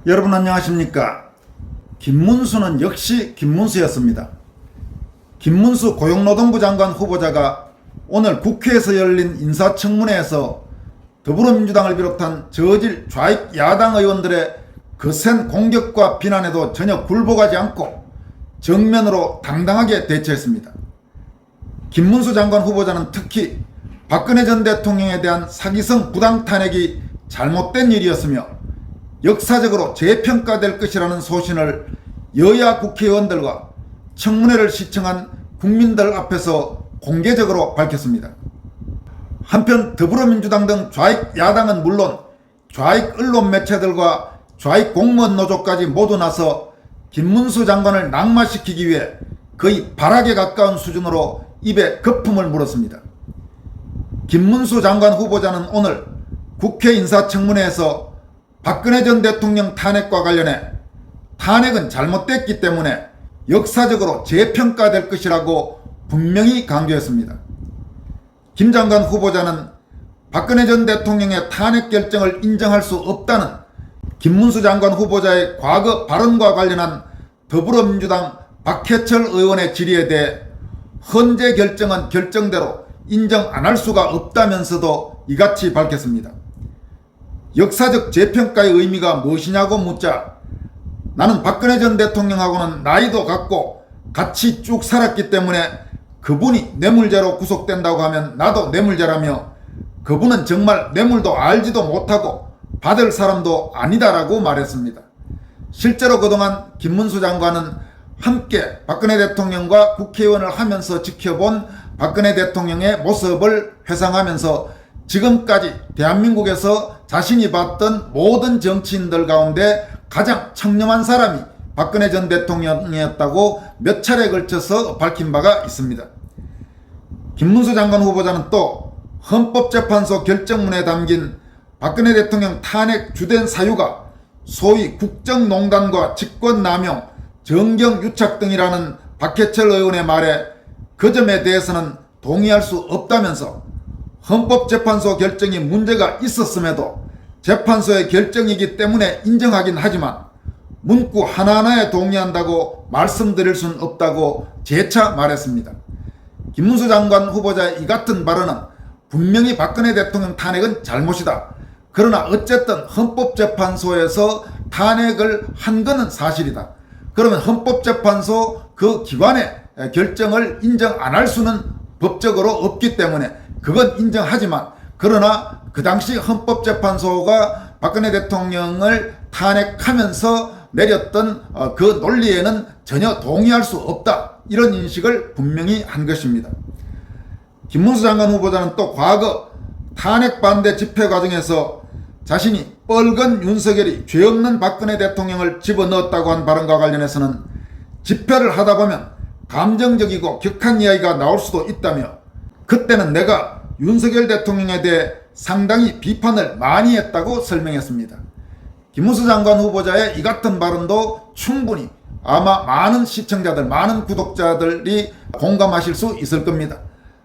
여러분 안녕하십니까? 김문수는 역시 김문수였습니다. 김문수 고용노동부 장관 후보자가 오늘 국회에서 열린 인사청문회에서 더불어민주당을 비롯한 저질 좌익 야당 의원들의 거센 공격과 비난에도 전혀 굴복하지 않고 정면으로 당당하게 대처했습니다. 김문수 장관 후보자는 특히 박근혜 전 대통령에 대한 사기성 부당 탄핵이 잘못된 일이었으며 역사적으로 재평가될 것이라는 소신을 여야 국회의원들과 청문회를 시청한 국민들 앞에서 공개적으로 밝혔습니다. 한편 더불어민주당 등 좌익 야당은 물론 좌익 언론 매체들과 좌익 공무원 노조까지 모두 나서 김문수 장관을 낙마시키기 위해 거의 발악에 가까운 수준으로 입에 거품을 물었습니다. 김문수 장관 후보자는 오늘 국회 인사청문회에서 박근혜 전 대통령 탄핵과 관련해 탄핵은 잘못됐기 때문에 역사적으로 재평가될 것이라고 분명히 강조했습니다. 김 장관 후보자는 박근혜 전 대통령의 탄핵 결정을 인정할 수 없다는 김문수 장관 후보자의 과거 발언과 관련한 더불어민주당 박해철 의원의 질의에 대해 헌재 결정은 결정대로 인정 안 할 수가 없다면서도 이같이 밝혔습니다. 역사적 재평가의 의미가 무엇이냐고 묻자 나는 박근혜 전 대통령하고는 나이도 같고 같이 쭉 살았기 때문에 그분이 뇌물죄로 구속된다고 하면 나도 뇌물죄라며 그분은 정말 뇌물도 알지도 못하고 받을 사람도 아니다라고 말했습니다. 실제로 그동안 김문수 장관은 함께 박근혜 대통령과 국회의원을 하면서 지켜본 박근혜 대통령의 모습을 회상하면서 지금까지 대한민국에서 자신이 봤던 모든 정치인들 가운데 가장 청렴한 사람이 박근혜 전 대통령이었다고 몇 차례에 걸쳐서 밝힌 바가 있습니다. 김문수 장관 후보자는 또 헌법재판소 결정문에 담긴 박근혜 대통령 탄핵 주된 사유가 소위 국정농단과 직권남용, 정경유착 등이라는 박해철 의원의 말에 그 점에 대해서는 동의할 수 없다면서 헌법재판소 결정이 문제가 있었음에도 재판소의 결정이기 때문에 인정하긴 하지만 문구 하나하나에 동의한다고 말씀드릴 수는 없다고 재차 말했습니다. 김문수 장관 후보자의 이 같은 발언은 분명히 박근혜 대통령 탄핵은 잘못이다. 그러나 어쨌든 헌법재판소에서 탄핵을 한 것은 사실이다. 그러면 헌법재판소 그 기관의 결정을 인정 안 할 수는 법적으로 없기 때문에 그건 인정하지만 그러나 그 당시 헌법재판소가 박근혜 대통령을 탄핵하면서 내렸던 그 논리에는 전혀 동의할 수 없다. 이런 인식을 분명히 한 것입니다. 김문수 장관 후보자는 또 과거 탄핵 반대 집회 과정에서 자신이 뻘건 윤석열이 죄 없는 박근혜 대통령을 집어넣었다고 한 발언과 관련해서는 집회를 하다 보면 감정적이고 격한 이야기가 나올 수도 있다며 그때는 내가 윤석열 대통령에 대해 상당히 비판을 많이 했다고 설명했습니다. 김문수 장관 후보자의 이 같은 발언도 충분히 아마 많은 시청자들, 많은 구독자들이 공감하실 수 있을 겁니다.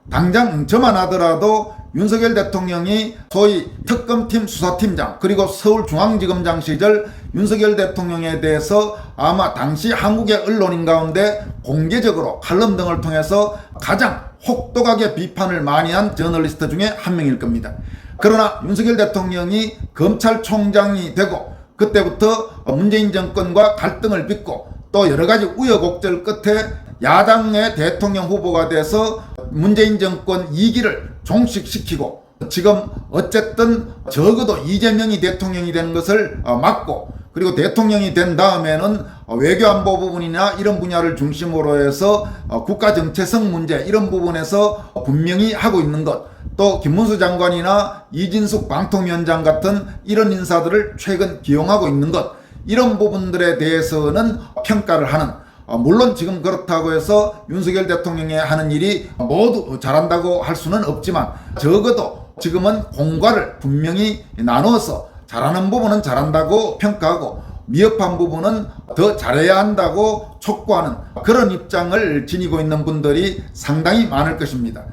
당장 저만 하더라도 윤석열 대통령이 소위 특검팀 수사팀장 그리고 서울중앙지검장 시절 윤석열 대통령에 대해서 아마 당시 한국의 언론인 가운데 공개적으로 칼럼 등을 통해서 가장 혹독하게 비판을 많이 한 저널리스트 중에 한 명일 겁니다. 그러나 윤석열 대통령이 검찰총장이 되고 그때부터 문재인 정권과 갈등을 빚고 또 여러가지 우여곡절 끝에 야당의 대통령 후보가 돼서 문재인 정권 2기를 종식시키고 지금 어쨌든 적어도 이재명이 대통령이 되는 것을 막고 그리고 대통령이 된 다음에는 외교안보 부분이나 이런 분야를 중심으로 해서 국가정체성 문제 이런 부분에서 분명히 하고 있는 것, 또 김문수 장관이나 이진숙 방통위원장 같은 이런 인사들을 최근 기용하고 있는 것, 이런 부분들에 대해서는 평가를 하는, 물론 지금 그렇다고 해서 윤석열 대통령이 하는 일이 모두 잘한다고 할 수는 없지만 적어도 지금은 공과를 분명히 나누어서 잘하는 부분은 잘한다고 평가하고 미흡한 부분은 더 잘해야 한다고 촉구하는 그런 입장을 지니고 있는 분들이 상당히 많을 것입니다.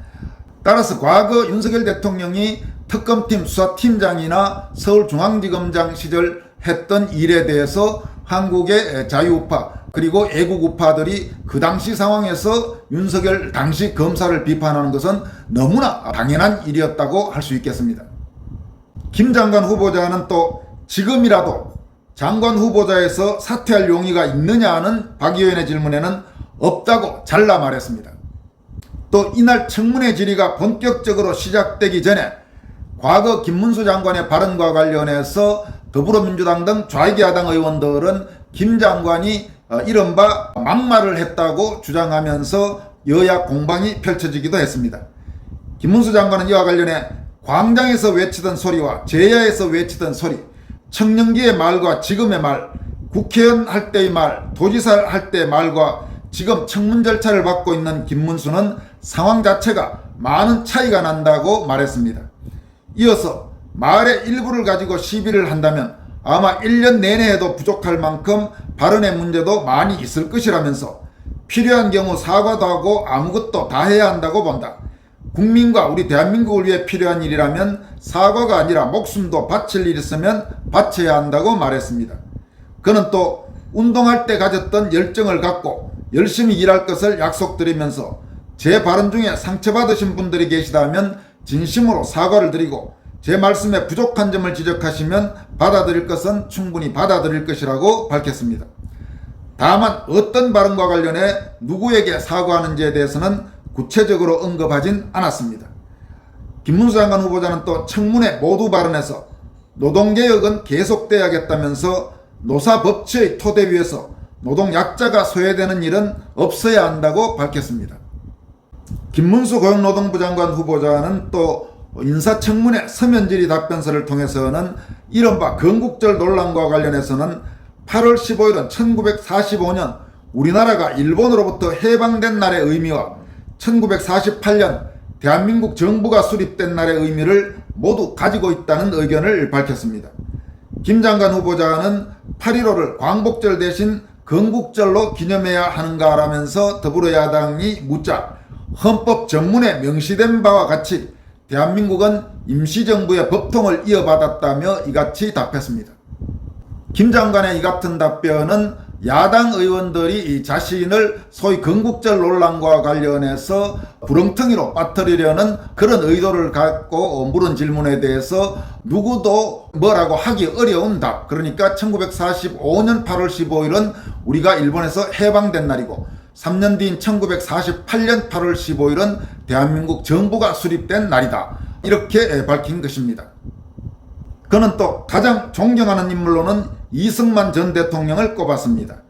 따라서 과거 윤석열 대통령이 특검팀 수사팀장이나 서울중앙지검장 시절 했던 일에 대해서 한국의 자유우파 그리고 애국우파들이 그 당시 상황에서 윤석열 당시 검사를 비판하는 것은 너무나 당연한 일이었다고 할 수 있겠습니다. 김 장관 후보자는 또 지금이라도 장관 후보자에서 사퇴할 용의가 있느냐 하는 박 의원의 질문에는 없다고 잘라 말했습니다. 또 이날 청문회 질의가 본격적으로 시작되기 전에 과거 김문수 장관의 발언과 관련해서 더불어민주당 등 좌익 야당 의원들은 김 장관이 이른바 막말을 했다고 주장하면서 여야 공방이 펼쳐지기도 했습니다. 김문수 장관은 이와 관련해 광장에서 외치던 소리와 제야에서 외치던 소리, 청년기의 말과 지금의 말, 국회의원 할 때의 말, 도지사 할 때의 말과 지금 청문 절차를 받고 있는 김문수는 상황 자체가 많은 차이가 난다고 말했습니다. 이어서 말의 일부를 가지고 시비를 한다면 아마 1년 내내 해도 부족할 만큼 발언의 문제도 많이 있을 것이라면서 필요한 경우 사과도 하고 아무것도 다 해야 한다고 본다. 국민과 우리 대한민국을 위해 필요한 일이라면 사과가 아니라 목숨도 바칠 일 있으면 바쳐야 한다고 말했습니다. 그는 또 운동할 때 가졌던 열정을 갖고 열심히 일할 것을 약속드리면서 제 발언 중에 상처받으신 분들이 계시다면 진심으로 사과를 드리고 제 말씀에 부족한 점을 지적하시면 받아들일 것은 충분히 받아들일 것이라고 밝혔습니다. 다만 어떤 발언과 관련해 누구에게 사과하는지에 대해서는 구체적으로 언급하진 않았습니다. 김문수 장관 후보자는 또 청문회 모두 발언에서 노동개혁은 계속돼야겠다면서 노사법치의 토대 위에서 노동약자가 소외되는 일은 없어야 한다고 밝혔습니다. 김문수 고용노동부 장관 후보자는 또 인사청문회 서면질의 답변서를 통해서는 이른바 건국절 논란과 관련해서는 8월 15일은 1945년 우리나라가 일본으로부터 해방된 날의 의미와 1948년 대한민국 정부가 수립된 날의 의미를 모두 가지고 있다는 의견을 밝혔습니다. 김 장관 후보자는 8.15를 광복절 대신 건국절로 기념해야 하는가라면서 더불어 야당이 묻자 헌법 전문에 명시된 바와 같이 대한민국은 임시정부의 법통을 이어받았다며 이같이 답했습니다. 김 장관의 이 같은 답변은 야당 의원들이 자신을 소위 건국절 논란과 관련해서 구렁텅이로 빠뜨리려는 그런 의도를 갖고 물은 질문에 대해서 누구도 뭐라고 하기 어려운 답. 그러니까 1945년 8월 15일은 우리가 일본에서 해방된 날이고 3년 뒤인 1948년 8월 15일은 대한민국 정부가 수립된 날이다. 이렇게 밝힌 것입니다. 그는 또 가장 존경하는 인물로는 이승만 전 대통령을 꼽았습니다.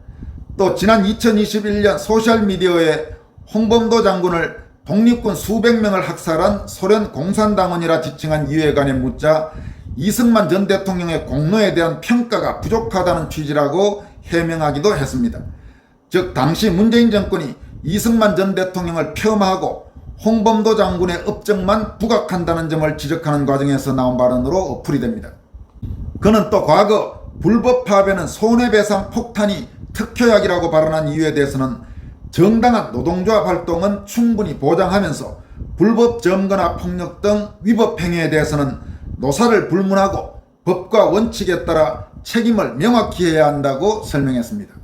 또 지난 2021년 소셜미디어에 홍범도 장군을 독립군 수백 명을 학살한 소련 공산당원이라 지칭한 이회관에 묻자 이승만 전 대통령의 공로에 대한 평가가 부족하다는 취지라고 해명하기도 했습니다. 즉 당시 문재인 정권이 이승만 전 대통령을 폄하하고 홍범도 장군의 업적만 부각한다는 점을 지적하는 과정에서 나온 발언으로 풀이됩니다. 그는 또 과거 불법 파업에는 손해배상 폭탄이 특효약이라고 발언한 이유에 대해서는 정당한 노동조합 활동은 충분히 보장하면서 불법 점거나 폭력 등 위법 행위에 대해서는 노사를 불문하고 법과 원칙에 따라 책임을 명확히 해야 한다고 설명했습니다.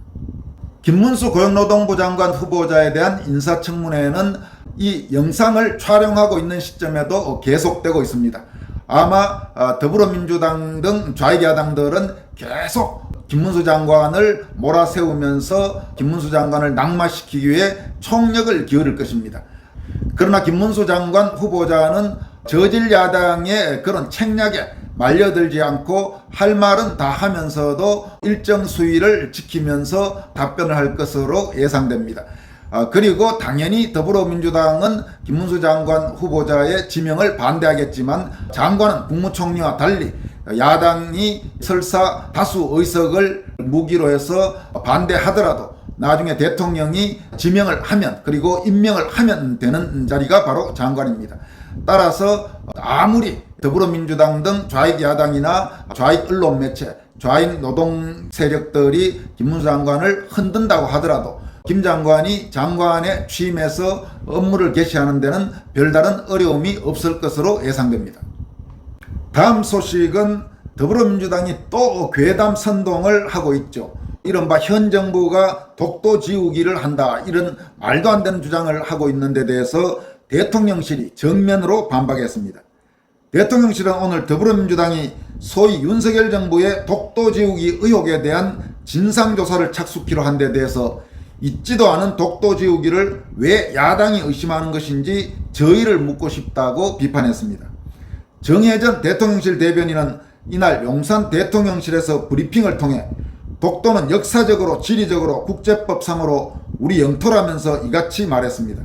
김문수 고용노동부 장관 후보자에 대한 인사청문회는 이 영상을 촬영하고 있는 시점에도 계속되고 있습니다. 아마 더불어민주당 등 좌익 야당들은 계속 김문수 장관을 몰아세우면서 김문수 장관을 낙마시키기 위해 총력을 기울일 것입니다. 그러나 김문수 장관 후보자는 저질 야당의 그런 책략에 말려들지 않고 할 말은 다 하면서도 일정 수위를 지키면서 답변을 할 것으로 예상됩니다. 그리고 당연히 더불어민주당은 김문수 장관 후보자의 지명을 반대하겠지만 장관은 국무총리와 달리 야당이 설사 다수 의석을 무기로 해서 반대하더라도 나중에 대통령이 지명을 하면 그리고 임명을 하면 되는 자리가 바로 장관입니다. 따라서 아무리 더불어민주당 등 좌익 야당이나 좌익 언론 매체, 좌익 노동 세력들이 김문수 장관을 흔든다고 하더라도 김 장관이 장관에 취임해서 업무를 개시하는 데는 별다른 어려움이 없을 것으로 예상됩니다. 다음 소식은 더불어민주당이 또 괴담 선동을 하고 있죠. 이른바 현 정부가 독도 지우기를 한다, 이런 말도 안 되는 주장을 하고 있는 데 대해서 대통령실이 정면으로 반박했습니다. 대통령실은 오늘 더불어민주당이 소위 윤석열 정부의 독도 지우기 의혹에 대한 진상조사를 착수키로 한 데 대해서 있지도 않은 독도 지우기를 왜 야당이 의심하는 것인지 저희를 묻고 싶다고 비판했습니다. 정혜전 대통령실 대변인은 이날 용산 대통령실에서 브리핑을 통해 독도는 역사적으로 지리적으로 국제법상으로 우리 영토라면서 이같이 말했습니다.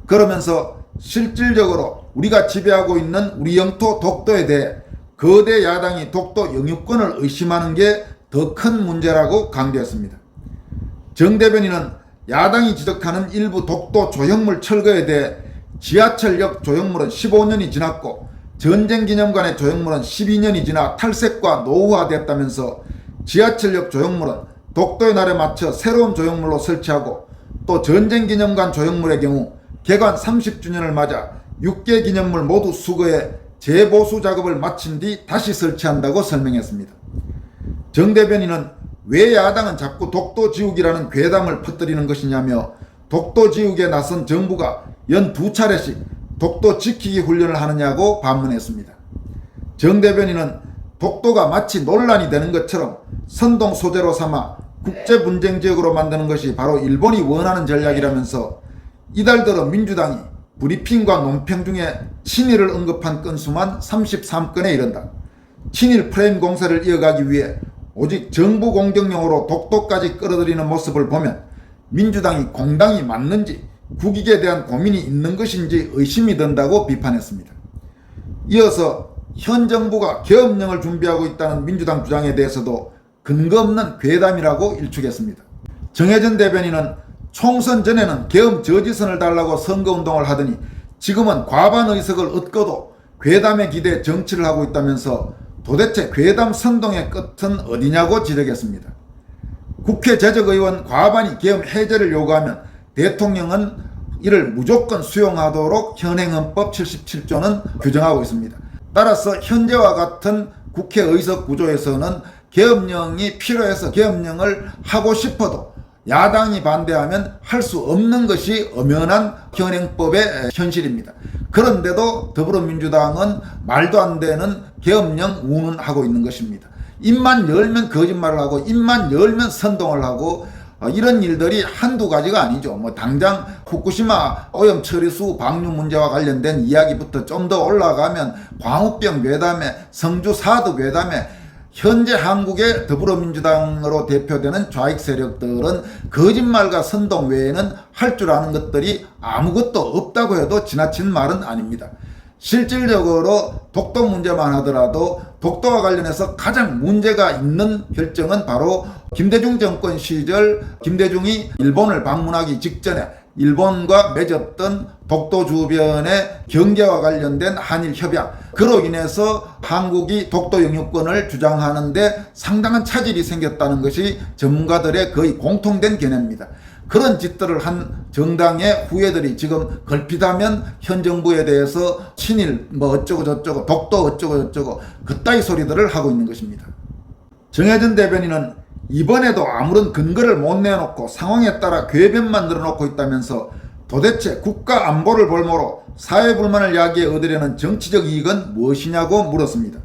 그러면서 실질적으로 우리가 지배하고 있는 우리 영토 독도에 대해 거대 야당이 독도 영유권을 의심하는 게 더 큰 문제라고 강조했습니다. 정 대변인은 야당이 지적하는 일부 독도 조형물 철거에 대해 지하철역 조형물은 15년이 지났고 전쟁기념관의 조형물은 12년이 지나 탈색과 노후화됐다면서 지하철역 조형물은 독도의 날에 맞춰 새로운 조형물로 설치하고 또 전쟁기념관 조형물의 경우 개관 30주년을 맞아 6개 기념물 모두 수거해 재보수 작업을 마친 뒤 다시 설치한다고 설명했습니다. 정 대변인은 왜 야당은 자꾸 독도 지우기라는 괴담을 퍼뜨리는 것이냐며 독도 지우기에 나선 정부가 연 2차례씩 독도 지키기 훈련을 하느냐고 반문했습니다. 정 대변인은 독도가 마치 논란이 되는 것처럼 선동 소재로 삼아 국제 분쟁지역으로 만드는 것이 바로 일본이 원하는 전략이라면서 이달 들어 민주당이 브리핑과 논평 중에 친일을 언급한 건수만 33건에 이른다. 친일 프레임 공세를 이어가기 위해 오직 정부 공격용으로 독도까지 끌어들이는 모습을 보면 민주당이 공당이 맞는지 국익에 대한 고민이 있는 것인지 의심이 든다고 비판했습니다. 이어서 현 정부가 계엄령을 준비하고 있다는 민주당 주장에 대해서도 근거 없는 괴담이라고 일축했습니다. 정혜전 대변인은 총선 전에는 계엄 저지선을 달라고 선거운동을 하더니 지금은 과반 의석을 얻고도 괴담에 기대 정치를 하고 있다면서 도대체 괴담 선동의 끝은 어디냐고 지적했습니다. 국회 재적의원 과반이 계엄 해제를 요구하면 대통령은 이를 무조건 수용하도록 현행헌법 77조는 규정하고 있습니다. 따라서 현재와 같은 국회 의석 구조에서는 계엄령이 필요해서 계엄령을 하고 싶어도 야당이 반대하면 할 수 없는 것이 엄연한 현행법의 현실입니다. 그런데도 더불어민주당은 말도 안 되는 계엄령 운운하고 있는 것입니다. 입만 열면 거짓말을 하고 입만 열면 선동을 하고 이런 일들이 한두 가지가 아니죠. 당장 후쿠시마 오염 처리수 방류 문제와 관련된 이야기부터 좀 더 올라가면 광우병 괴담에 성주 사드 괴담에 현재 한국의 더불어민주당으로 대표되는 좌익 세력들은 거짓말과 선동 외에는 할 줄 아는 것들이 아무것도 없다고 해도 지나친 말은 아닙니다. 실질적으로 독도 문제만 하더라도 독도와 관련해서 가장 문제가 있는 결정은 바로 김대중 정권 시절 김대중이 일본을 방문하기 직전에 일본과 맺었던 독도 주변의 경계와 관련된 한일 협약, 그로 인해서 한국이 독도 영유권을 주장하는데 상당한 차질이 생겼다는 것이 전문가들의 거의 공통된 견해입니다. 그런 짓들을 한 정당의 후예들이 지금 걸핏하면 현 정부에 대해서 친일 어쩌고 저쩌고 독도 어쩌고 저쩌고 그따위 소리들을 하고 있는 것입니다. 정혜전 대변인은 이번에도 아무런 근거를 못 내놓고 상황에 따라 궤변만 늘어놓고 있다면서 도대체 국가 안보를 볼모로 사회불만을 야기에 얻으려는 정치적 이익은 무엇이냐고 물었습니다.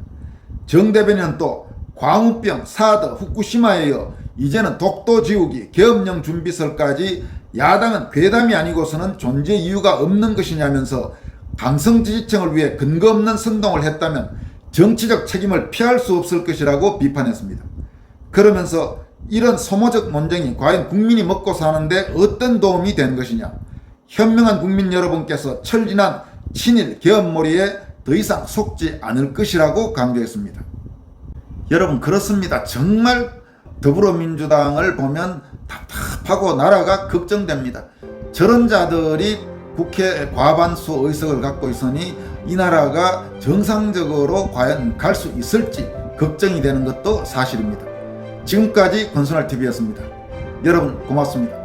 정 대변인은 또 광우병, 사드, 후쿠시마에 이어 이제는 독도 지우기, 계엄령 준비설까지 야당은 괴담이 아니고서는 존재 이유가 없는 것이냐면서 강성 지지층을 위해 근거 없는 선동을 했다면 정치적 책임을 피할 수 없을 것이라고 비판했습니다. 그러면서 이런 소모적 논쟁이 과연 국민이 먹고 사는데 어떤 도움이 된 것이냐, 현명한 국민 여러분께서 철진한 친일 계엄몰이에 더 이상 속지 않을 것이라고 강조했습니다. 여러분, 그렇습니다. 정말 더불어민주당을 보면 답답하고 나라가 걱정됩니다. 저런 자들이 국회 과반수 의석을 갖고 있으니 이 나라가 정상적으로 과연 갈 수 있을지 걱정이 되는 것도 사실입니다. 지금까지 권순할TV였습니다. 여러분 고맙습니다.